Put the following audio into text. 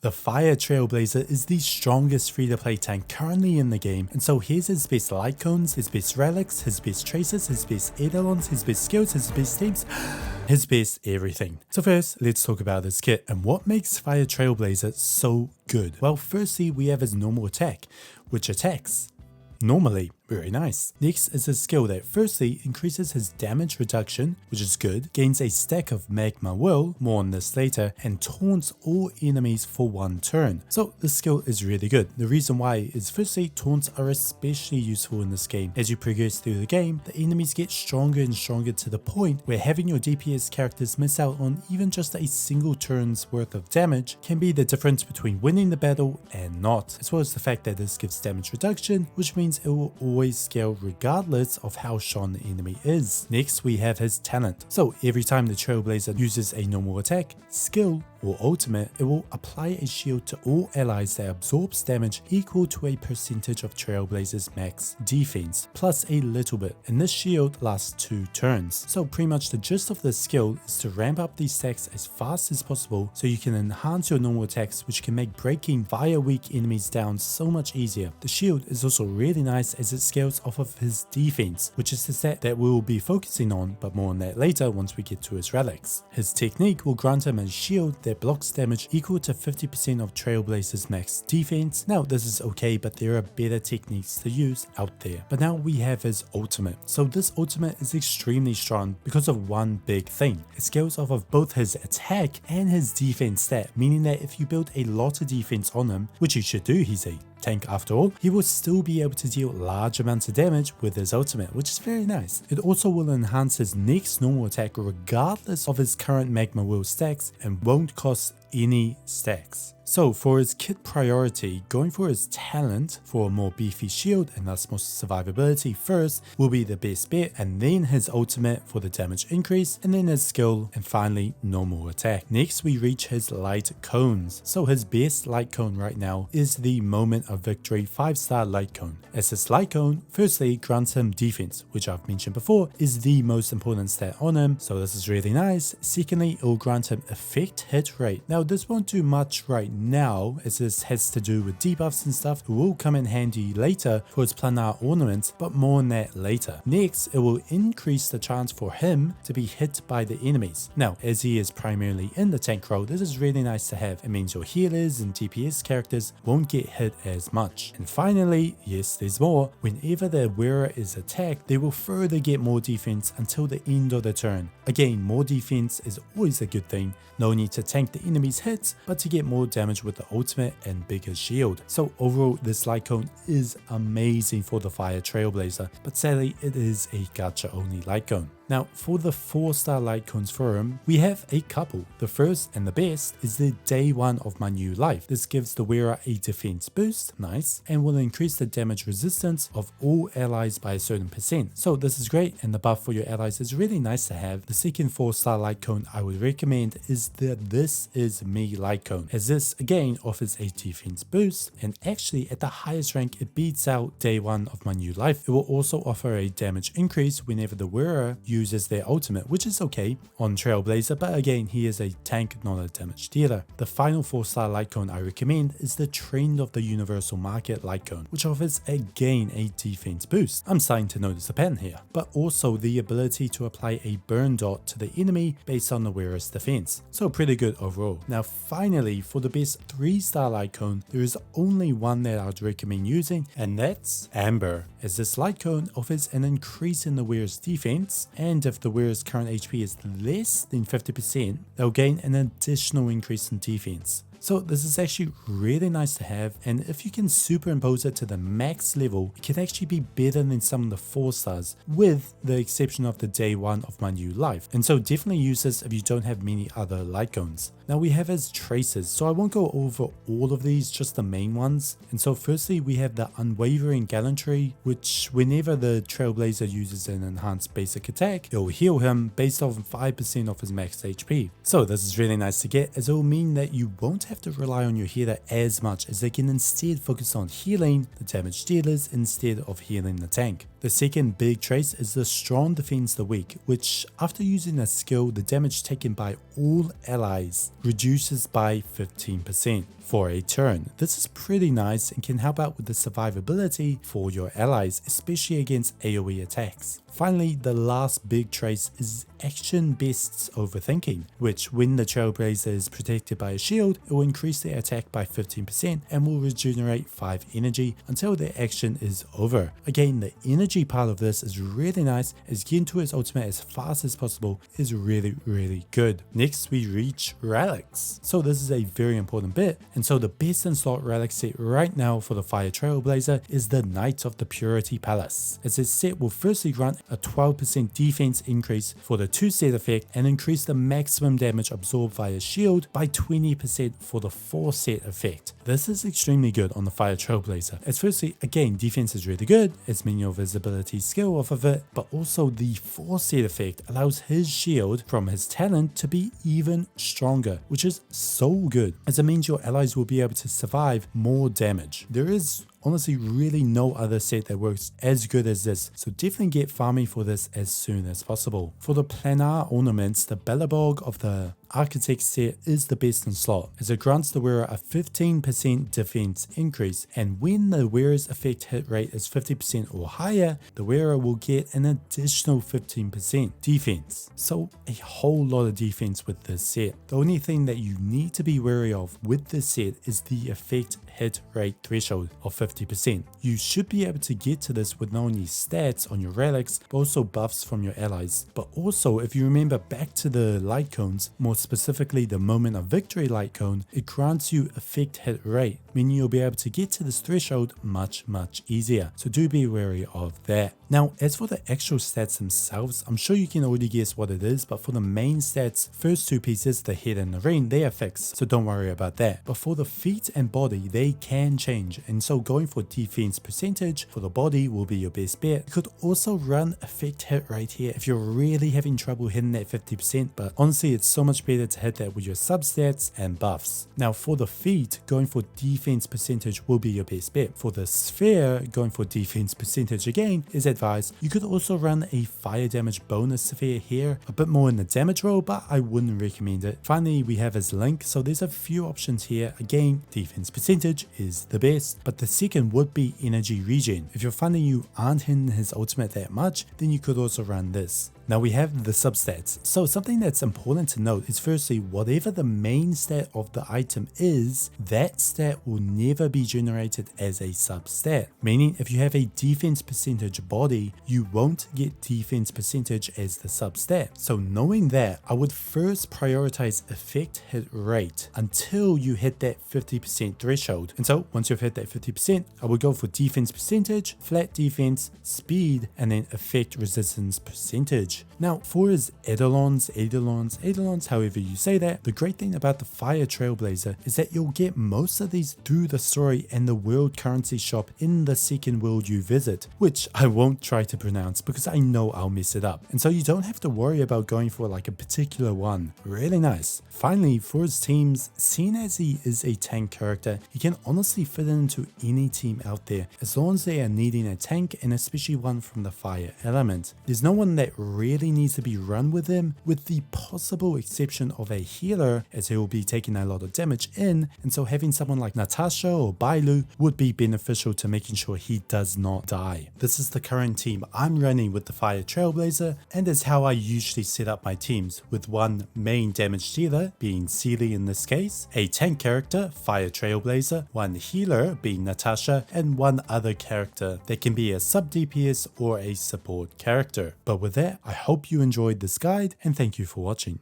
The Fire Trailblazer is the strongest free-to-play tank currently in the game, and so here's his best Lightcones, his best Relics, his best Traces, his best Eidolons, his best skills, his best teams, his best everything. So first, let's talk about his kit and what makes Fire Trailblazer so good. Well, firstly, we have his normal attack, which attacks normally. Very nice. Next is a skill that firstly increases his damage reduction, which is good, gains a stack of magma will, more on this later, and taunts all enemies for one turn. So this skill is really good. The reason why is firstly, taunts are especially useful in this game. As you progress through the game, the enemies get stronger and stronger to the point where having your DPS characters miss out on even just a single turn's worth of damage can be the difference between winning the battle and not, as well as the fact that this gives damage reduction, which means it will always scale regardless of how strong the enemy is. Next, we have his talent. So every time the Trailblazer uses a normal attack, skill, or ultimate, it will apply a shield to all allies that absorbs damage equal to a percentage of Trailblazer's max defense, plus a little bit, and this shield lasts 2 turns. So pretty much the gist of this skill is to ramp up these stacks as fast as possible so you can enhance your normal attacks, which can make breaking fire weak enemies down so much easier. The shield is also really nice as it scales off of his defense, which is the stat that we will be focusing on, but more on that later once we get to his relics. His technique will grant him a shield that blocks damage equal to 50% of Trailblazer's max defense. Now this is okay, but there are better techniques to use out there. But now we have his ultimate. So this ultimate is extremely strong because of one big thing. It scales off of both his attack and his defense stat, meaning that if you build a lot of defense on him, which you should do, he's a tank after all, he will still be able to deal large amounts of damage with his ultimate, which is very nice. It also will enhance his next normal attack regardless of his current magma will stacks and won't cost any stacks. So for his kit priority, going for his talent for a more beefy shield and thus more survivability first will be the best bet, and then his ultimate for the damage increase, and then his skill, and finally normal attack. Next we reach his light cones. So his best light cone right now is the Moment of Victory 5-star light cone. As his light cone firstly grants him defense, which I've mentioned before is the most important stat on him, so this is really nice. Secondly, it will grant him effect hit rate. Now this won't do much right now as this has to do with debuffs and stuff. It will come in handy later for its Planar ornaments, but more on that later. Next, it will increase the chance for him to be hit by the enemies. Now as he is primarily in the tank role, this is really nice to have. It means your healers and DPS characters won't get hit as much. And finally, yes, there's more. Whenever the wearer is attacked, they will further get more defense until the end of the turn. Again, more defense is always a good thing. No need to tank the enemy's hits, but to get more damage with the ultimate and bigger shield. So overall, this light cone is amazing for the Fire Trailblazer, but sadly it is a gacha only light cone. Now for the 4-star light cones for him, we have a couple. The first and the best is the day 1 of my new life. This gives the wearer a defense boost, nice, and will increase the damage resistance of all allies by a certain percent. So this is great, and the buff for your allies is really nice to have. The second 4-star light cone I would recommend is the This Is Me light cone, as this again offers a defense boost, and actually at the highest rank it beats out day 1 of my new life. It will also offer a damage increase whenever the wearer uses their ultimate, which is okay on Trailblazer, but again he is a tank, not a damage dealer. The final 4-star light cone I recommend is the Trend of the Universal Market light cone, which offers again a defense boost. I'm starting to notice a pattern here, but also the ability to apply a burn dot to the enemy based on the wearer's defense. So pretty good overall. Now finally, for the best 3-star light cone, there is only one that I'd recommend using, and that's Amber, as this light cone offers an increase in the wearer's defense, and if the wearer's current HP is less than 50%, they'll gain an additional increase in defense. So this is actually really nice to have, and if you can superimpose it to the max level, it can actually be better than some of the 4-stars, with the exception of the day 1 of my new life. And so definitely use this if you don't have many other light cones. Now we have his traces, so I won't go over all of these, just the main ones. And so firstly we have the Unwavering Gallantry, which whenever the Trailblazer uses an enhanced basic attack, it will heal him based off 5% of his max HP. So this is really nice to get, as it will mean that you won't have to rely on your healer as much, as they can instead focus on healing the damage dealers instead of healing the tank. The second big trace is the strong defense the weak, which after using a skill, the damage taken by all allies reduces by 15% for a turn. This is pretty nice and can help out with the survivability for your allies, especially against AoE attacks. Finally, the last big trace is action bests overthinking, which when the Trailblazer is protected by a shield, it will increase their attack by 15% and will regenerate 5 energy until their action is over. Again, the energy part of this is really nice, as getting to its ultimate as fast as possible is really good. Next we reach Relics. So this is a very important bit, and so the best in slot relic set right now for the Fire Trailblazer is the Knight of the Purity Palace, as this set will firstly grant a 12% defense increase for the 2 set effect and increase the maximum damage absorbed via shield by 20% for the 4 set effect. This is extremely good on the Fire Trailblazer, as firstly, again, defense is really good, as minion visibility skill off of it, but also the 4 set effect allows his shield from his talent to be even stronger, which is so good, as it means your allies will be able to survive more damage. There is honestly really no other set that works as good as this, so definitely get farming for this as soon as possible. For the Planar Ornaments, the Bellabog of the Architect set is the best in slot, as it grants the wearer a 15% defense increase, and when the wearer's effect hit rate is 50% or higher, the wearer will get an additional 15% defense. So a whole lot of defense with this set. The only thing that you need to be wary of with this set is the effect hit rate threshold of 50%. You should be able to get to this with not only stats on your relics, but also buffs from your allies. But also, if you remember back to the Lightcones, more specifically the Moment of Victory Lightcone, it grants you effect hit rate, meaning you'll be able to get to this threshold much easier. So do be wary of that. Now, as for the actual stats themselves, I'm sure you can already guess what it is, but for the main stats, first 2 pieces, the head and the ring, they are fixed, so don't worry about that. But for the feet and body, they can change, and so going for defense percentage for the body will be your best bet. You could also run effect hit rate here if you're really having trouble hitting that 50%, but honestly it's so much better to hit that with your substats and buffs. Now for the feet, going for defense percentage will be your best bet. For the sphere, going for defense percentage again is advised. You could also run a fire damage bonus sphere here, a bit more in the damage roll, but I wouldn't recommend it. Finally, we have his link, so there's a few options here. Again, defense percentage is the best, but the second would be energy regen. If you're finding you aren't hitting his ultimate that much, then you could also run this. Now we have the substats. So something that's important to note is firstly, whatever the main stat of the item is, that stat will never be generated as a substat. Meaning if you have a defense percentage body, you won't get defense percentage as the substat. So knowing that, I would first prioritize effect hit rate until you hit that 50% threshold. And so once you've hit that 50%, I would go for defense percentage, flat defense, speed, and then effect resistance percentage. Now for his Eidolons, however you say that, the great thing about the Fire Trailblazer is that you'll get most of these through the story and the world currency shop in the second world you visit, which I won't try to pronounce because I know I'll mess it up. And so you don't have to worry about going for like a particular one. Really nice. Finally, for his teams, seeing as he is a tank character, he can honestly fit into any team out there as long as they are needing a tank, and especially one from the fire element. There's no one that really needs to be run with him, with the possible exception of a healer, as he will be taking a lot of damage in, and so having someone like Natasha or Bailu would be beneficial to making sure he does not die. This is the current team I'm running with the Fire Trailblazer, and is how I usually set up my teams, with one main damage dealer being Sealy in this case, a tank character, Fire Trailblazer, one healer being Natasha, and one other character that can be a sub DPS or a support character. But with that, I hope you enjoyed this guide and thank you for watching.